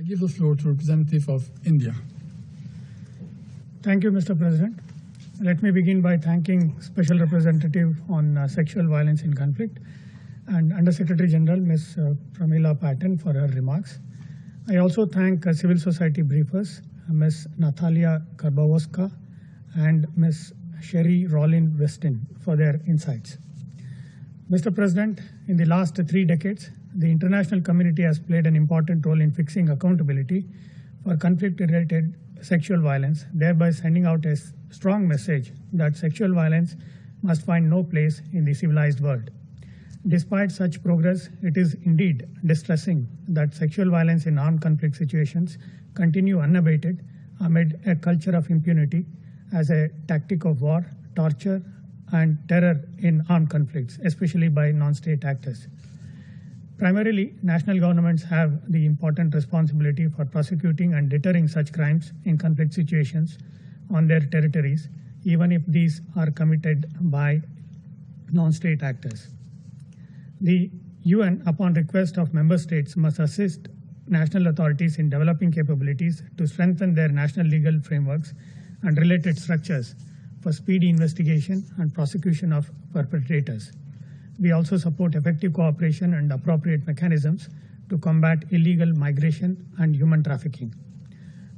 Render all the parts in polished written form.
give the floor to representative of India. Thank you, Mr. President. Let me begin by thanking Special Representative on Sexual Violence in Conflict and Under Secretary General Ms. Pramila Patten for her remarks. I also thank civil society briefers Ms. Natalia Karbowska and Ms. Sherry Rollin Weston for their insights. Mr. President, in the last 3 decades, the international community has played an important role in fixing accountability for conflict-related sexual violence, thereby sending out a strong message that sexual violence must find no place in the civilized world. Despite such progress, it is indeed distressing that sexual violence in armed conflict situations continue unabated amid a culture of impunity as a tactic of war, torture, and terror in armed conflicts, especially by non-state actors. Primarily, national governments have the important responsibility for prosecuting and deterring such crimes in conflict situations on their territories, even if these are committed by non-state actors. The UN, upon request of member states, must assist national authorities in developing capabilities to strengthen their national legal frameworks and related structures for speedy investigation and prosecution of perpetrators. We also support effective cooperation and appropriate mechanisms to combat illegal migration and human trafficking.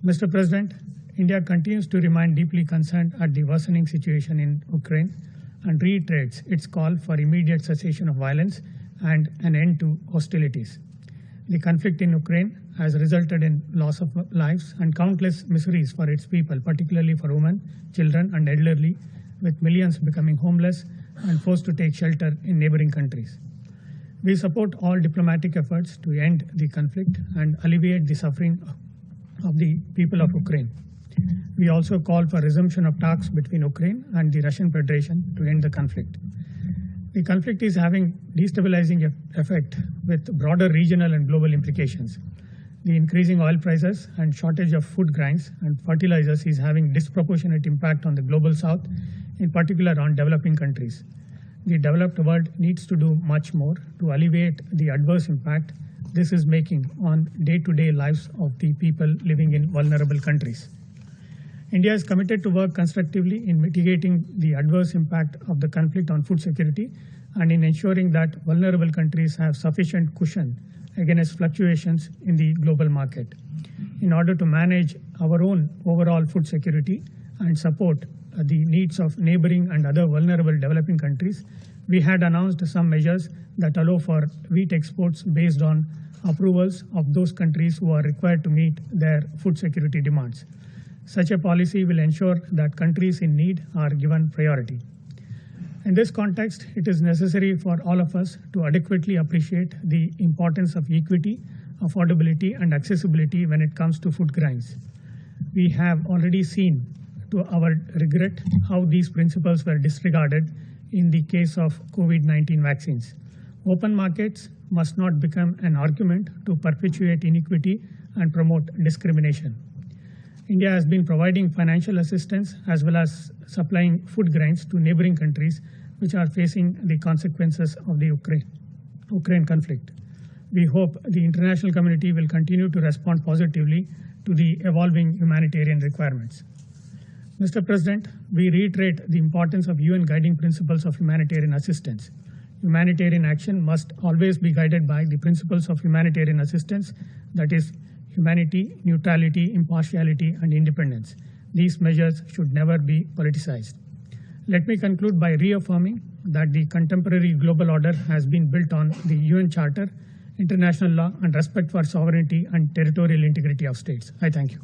Mr. President, India continues to remain deeply concerned at the worsening situation in Ukraine and reiterates its call for immediate cessation of violence and an end to hostilities. The conflict in Ukraine has resulted in loss of lives and countless miseries for its people, particularly for women, children, and elderly, with millions becoming homeless and forced to take shelter in neighboring countries. We support all diplomatic efforts to end the conflict and alleviate the suffering of the people of Ukraine. We also call for resumption of talks between Ukraine and the Russian Federation to end the conflict. The conflict is having destabilizing effect with broader regional and global implications. The increasing oil prices and shortage of food grains and fertilizers is having disproportionate impact on the global south, in particular on developing countries. The developed world needs to do much more to alleviate the adverse impact this is making on day-to-day lives of the people living in vulnerable countries. India is committed to work constructively in mitigating the adverse impact of the conflict on food security and in ensuring that vulnerable countries have sufficient cushion against fluctuations in the global market. In order to manage our own overall food security and support the needs of neighboring and other vulnerable developing countries, we had announced some measures that allow for wheat exports based on approvals of those countries who are required to meet their food security demands. Such a policy will ensure that countries in need are given priority. In this context, it is necessary for all of us to adequately appreciate the importance of equity, affordability, and accessibility when it comes to food grains. We have already seen, to our regret, how these principles were disregarded in the case of COVID-19 vaccines. Open markets must not become an argument to perpetuate inequity and promote discrimination. India has been providing financial assistance as well as supplying food grains to neighboring countries which are facing the consequences of the Ukraine conflict. We hope the international community will continue to respond positively to the evolving humanitarian requirements. Mr. President, we reiterate the importance of UN guiding principles of humanitarian assistance. Humanitarian action must always be guided by the principles of humanitarian assistance, that is, humanity, neutrality, impartiality, and independence. These measures should never be politicized. Let me conclude by reaffirming that the contemporary global order has been built on the UN Charter, international law, and respect for sovereignty and territorial integrity of states. I thank you.